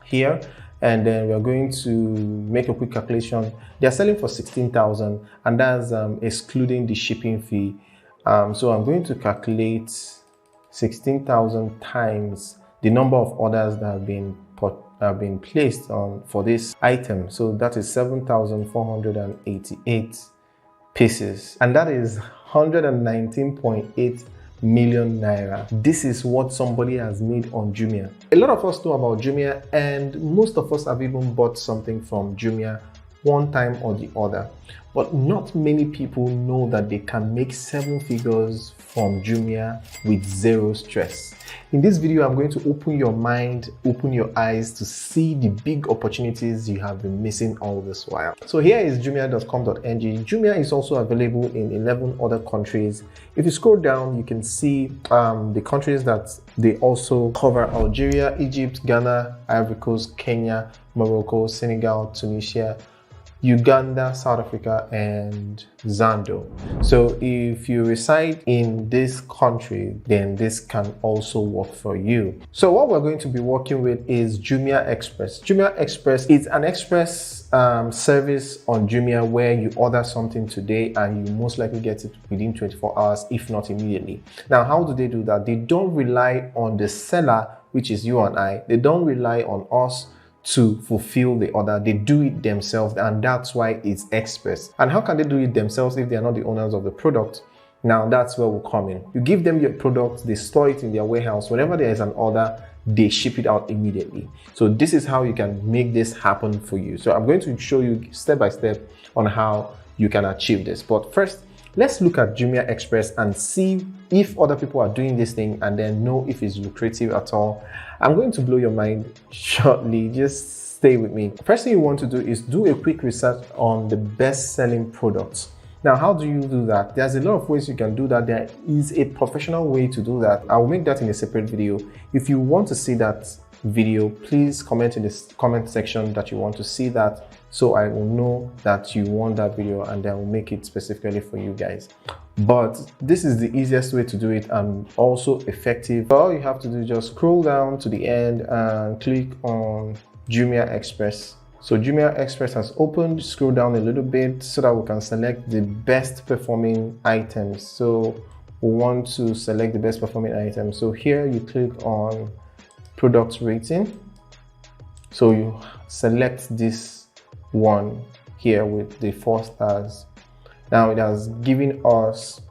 here, and then we're going to make a quick calculation. They're selling for 16,000, and that's excluding the shipping fee. So I'm going to calculate 16,000 times the number of orders that have been placed on for this item. So that is 7,488 pieces, and that is 119.8 million naira. This is what somebody has made on Jumia. A lot of us know about Jumia, and most of us have even bought something from Jumia one time or the other, but not many people know that they can make 7 figures from Jumia with zero stress. In this video, I'm going to open your mind, open your eyes to see the big opportunities you have been missing all this while. So here is jumia.com.ng. Jumia is also available in 11 other countries. If you scroll down, you can see the countries that they also cover: Algeria, Egypt, Ghana, Ivory Coast, Kenya, Morocco, Senegal, Tunisia, Uganda, South Africa, and Zambia. So if you reside in this country, then this can also work for you. So what we're going to be working with is Jumia Express. Jumia Express is an express service on Jumia where you order something today and you most likely get it within 24 hours, if not immediately. Now, how do they do that? They don't rely on the seller, which is you and I. They don't rely on us to fulfill the order. They do it themselves, and that's why it's express. And how can they do it themselves if they are not the owners of the product? Now that's where we'll come in. You give them your product, they store it in their warehouse. Whenever there is an order, they ship it out immediately. So this is how you can make this happen for you. So I'm going to show you step by step on how you can achieve this. But first, let's look at Jumia Express and see if other people are doing this thing, and then know if it's lucrative at all. I'm going to blow your mind shortly. Just stay with me. First thing you want to do is do a quick research on the best-selling products. Now, how do you do that? There's a lot of ways you can do that. There is a professional way to do that. I will make that in a separate video. If you want to see that video, please comment in the comment section that you want to see that, so I will know that you want that video, and then I will make it specifically for you guys. But this is the easiest way to do it and also effective. All you have to do is just scroll down to the end and click on Jumia Express. So Jumia Express has opened. Scroll down a little bit so that we can select the best performing items. So we want to select the best performing items. So here you click on product rating. So you select this one here with the 4 stars. Now it has given us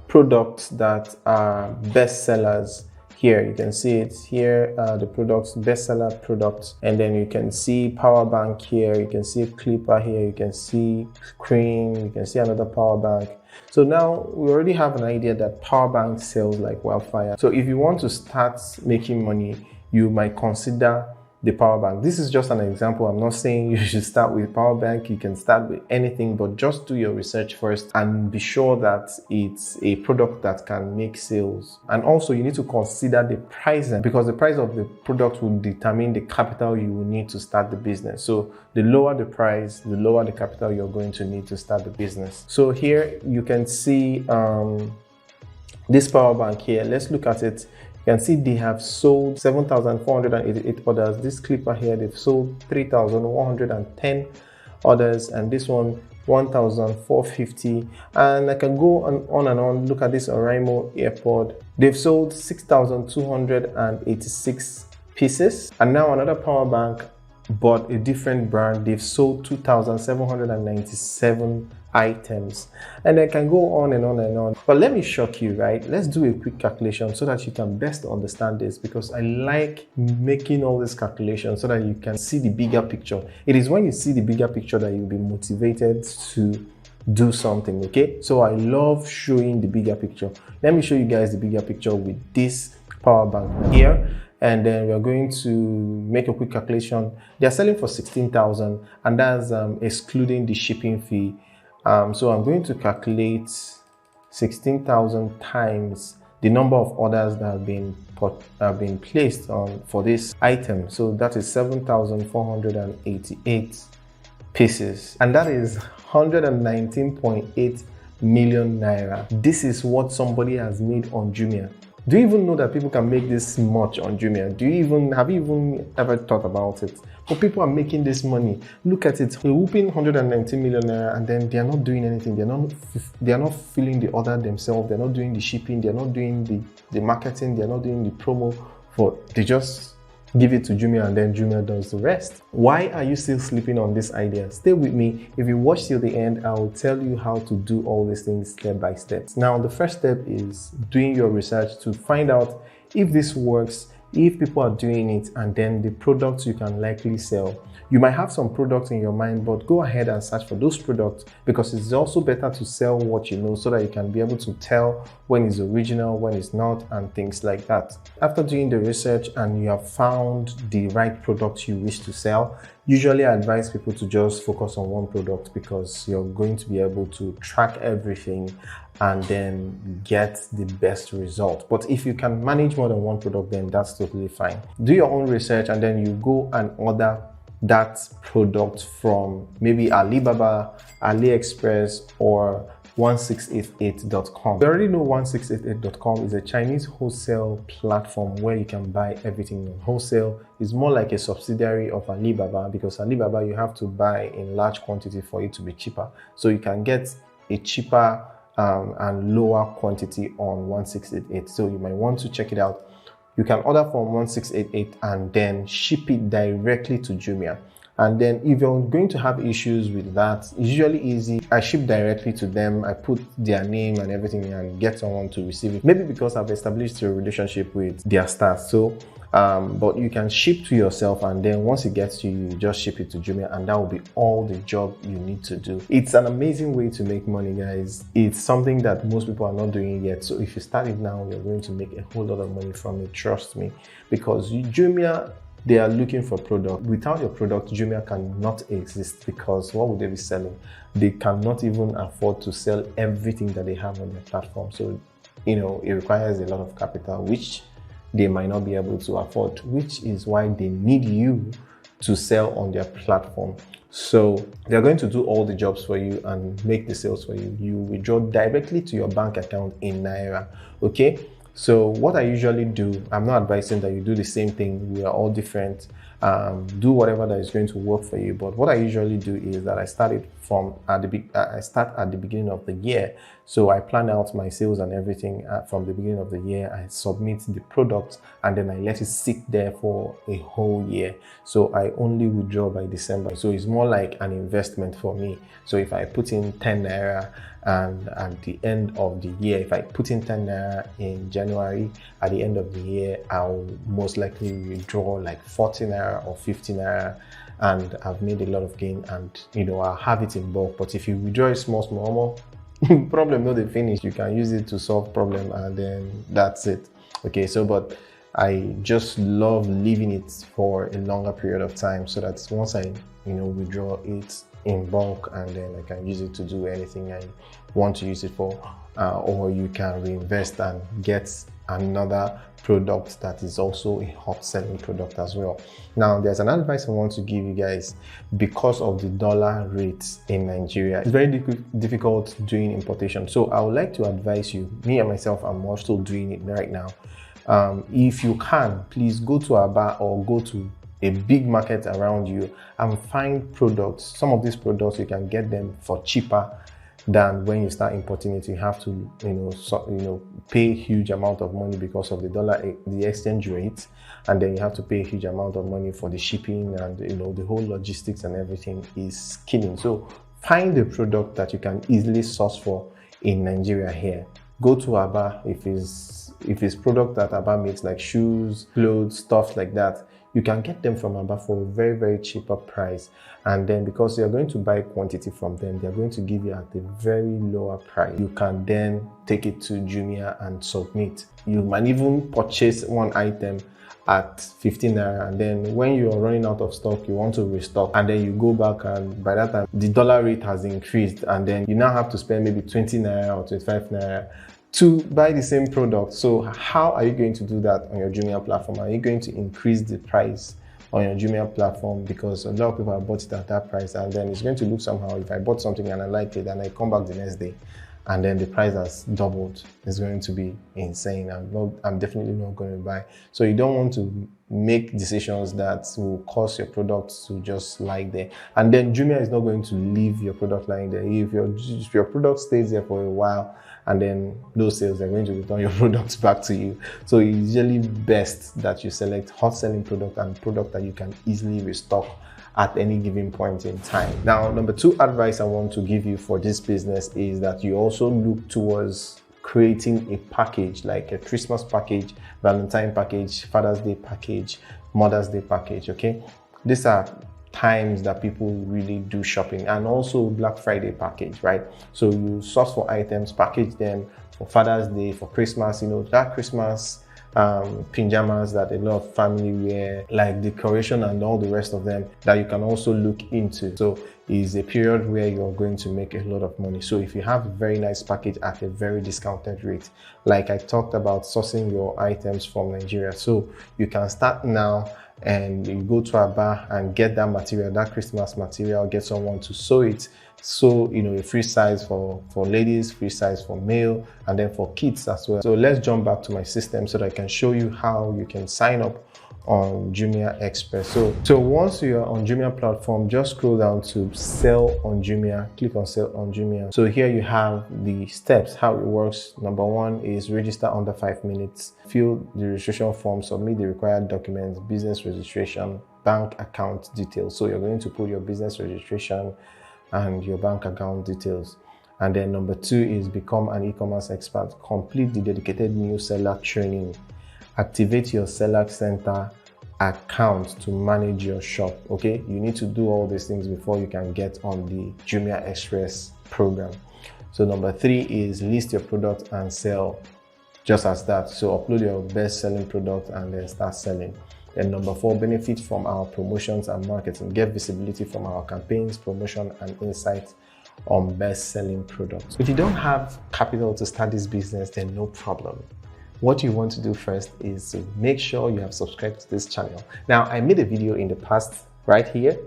products that are best sellers. Here you can see it here, the products, bestseller products, and then you can see power bank here, you can see clipper here, you can see cream, you can see another power bank. So now we already have an idea that power bank sells like wildfire. So if you want to start making money, you might consider the power bank. This is just an example. I'm not saying you should start with power bank. You can start with anything, but just do your research first and be sure that it's a product that can make sales. And also you need to consider the pricing, because the price of the product will determine the capital you will need to start the business. So the lower the price, the lower the capital you're going to need to start the business. So here you can see this power bank here. Let's look at it. You can see they have sold 7,488 orders. This clipper here, they've sold 3,110 orders, and this one 1,450. And I can go on and on. Look at this Oraimo Airport. They've sold 6,286 pieces. And now another power bank, but a different brand, they've sold 2,797 items. And I can go on and on and on. But let me shock you, right? Let's do a quick calculation so that you can best understand this, because I like making all these calculations so that you can see the bigger picture. It is when you see the bigger picture that you'll be motivated to do something, okay? So I love showing the bigger picture. Let me show you guys the bigger picture with this power bank here. And then we're going to make a quick calculation. They're selling for 16,000, and that's excluding the shipping fee. So I'm going to calculate 16,000 times the number of orders that have been placed on for this item. So that is 7,488 pieces, and that is 119.8 million naira. This is what somebody has made on Jumia. Do you even know that people can make this much on Jumia? Have you even ever thought about it? But people are making this money. Look at it. They're whooping 190 million naira and then they are not doing anything. They are not filling the order themselves. They're not doing the shipping. They're not doing the marketing. They're not doing the promo. They just give it to Jumia and then Jumia does the rest. Why are you still sleeping on this idea? Stay with me. If you watch till the end, I will tell you how to do all these things step by step. Now, the first step is doing your research to find out if this works, if people are doing it, and then the products you can likely sell. You might have some products in your mind, but go ahead and search for those products, because it's also better to sell what you know so that you can be able to tell when it's original, when it's not, and things like that. After doing the research and you have found the right product you wish to sell, usually I advise people to just focus on one product, because you're going to be able to track everything and then get the best result. But if you can manage more than one product, then that's totally fine. Do your own research and then you go and order that product from maybe Alibaba, AliExpress, or 1688.com. You already know 1688.com is a Chinese wholesale platform where you can buy everything in wholesale. It's more like a subsidiary of Alibaba, because Alibaba you have to buy in large quantity for it to be cheaper. So you can get a cheaper and lower quantity on 1688. So you might want to check it out. You can order from 1688 and then ship it directly to Jumia. And then if you're going to have issues with that, it's usually easy. I ship directly to them. I put their name and everything and get someone to receive it. Maybe because I've established a relationship with their staff. So, but you can ship to yourself, and then once it gets to you, you just ship it to Jumia, and that will be all the job you need to do. It's an amazing way to make money, guys. It's something that most people are not doing yet. So if you start it now, you're going to make a whole lot of money from it. Trust me, because Jumia, they are looking for product. Without your product, Jumia cannot exist, because what would they be selling? They cannot even afford to sell everything that they have on their platform. So, it requires a lot of capital, which they might not be able to afford, which is why they need you to sell on their platform. So they're going to do all the jobs for you and make the sales for you. You withdraw directly to your bank account in Naira, okay? So what I usually do, I'm not advising that you do the same thing. We are all different. Do whatever that is going to work for you. But what I usually do is that I start at the beginning of the year. So I plan out my sales and everything from the beginning of the year. I submit the product and then I let it sit there for a whole year. So I only withdraw by December. So it's more like an investment for me. So if I put in 10 Naira, and at the end of the year, if I put in 10 Naira in January, at the end of the year, I'll most likely withdraw like 40 Naira or 50 Naira, and I've made a lot of gain, and I'll have it in bulk. But if you withdraw it small, problem not the finish. You can use it to solve problem, and then that's it. Okay, so but I just love leaving it for a longer period of time, so that once I withdraw it in bulk, and then I can use it to do anything I want to use it for, or you can reinvest and get another product that is also a hot selling product as well. Now, there's an advice I want to give you guys. Because of the dollar rates in Nigeria, it's very difficult doing importation. So I would like to advise you, me and myself, I'm also doing it right now. If you can, please go to Aba or go to a big market around you and find products. Some of these products you can get them for cheaper than when you start importing it. You have to pay a huge amount of money because of the exchange rate, and then you have to pay a huge amount of money for the shipping, and the whole logistics and everything is killing. So find a product that you can easily source for in Nigeria here. Go to Aba. If it's product that Aba makes, like shoes, clothes, stuff like that, you can get them from Aba for a very, very cheaper price. And then because you're going to buy quantity from them, they're going to give you at a very lower price. You can then take it to Jumia and submit. You might even purchase one item at 15 Naira, and then when you're running out of stock, you want to restock, and then you go back, and by that time the dollar rate has increased, and then you now have to spend maybe 20 Naira or 25 Naira to buy the same product. So how are you going to do that on your Jumia platform? Are you going to increase the price on your Jumia platform? Because a lot of people have bought it at that price, and then it's going to look somehow. If I bought something and I like it and I come back the next day and then the price has doubled. It's going to be insane. I'm definitely not going to buy. So you don't want to make decisions that will cause your product to just lie there. And then Jumia is not going to leave your product lying there. If your product stays there for a while and then no sales, they're going to return your products back to you. So it's usually best that you select hot selling product and product that you can easily restock at any given point in time. Now, number 2 advice I want to give you for this business is that you also look towards creating a package, like a Christmas package, Valentine package, Father's Day package, Mother's Day package. Okay, these are times that people really do shopping, and also Black Friday package, right? So you source for items, package them for Father's Day, for Christmas, you know, that Christmas pajamas that a lot of family wear, like decoration and all the rest of them, that you can also look into. So it's a period where you're going to make a lot of money. So if you have a very nice package at a very discounted rate, like I talked about sourcing your items from Nigeria, so you can start now and you go to a bar and get that material, that Christmas material, get someone to sew it. So, you know, a free size for ladies, free size for male, and then for kids as well. So let's jump back to my system so that I can show you how you can sign up on Jumia Express. So once you're on Jumia platform, just scroll down to sell on Jumia, click on sell on Jumia. So here you have the steps, how it works. Number 1 is register under 5 minutes, fill the registration form, submit the required documents, business registration, bank account details. So you're going to put your business registration and your bank account details. And then number 2 is become an e-commerce expert, complete the dedicated new seller training, activate your seller center account to manage your shop. Okay, you need to do all these things before you can get on the Jumia Express program. So number 3 is list your product and sell, just as that. So upload your best selling product and then start selling. Then number 4, benefit from our promotions and marketing. Get visibility from our campaigns, promotion, and insights on best-selling products. If you don't have capital to start this business, then no problem. What you want to do first is to make sure you have subscribed to this channel. Now, I made a video in the past right here.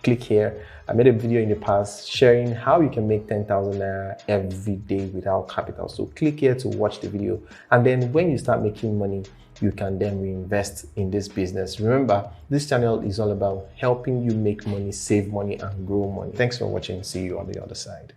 Click here. I made a video in the past sharing how you can make 10,000 naira every day without capital. So click here to watch the video. And then when you start making money, you can then reinvest in this business. Remember, this channel is all about helping you make money, save money, and grow money. Thanks for watching. See you on the other side.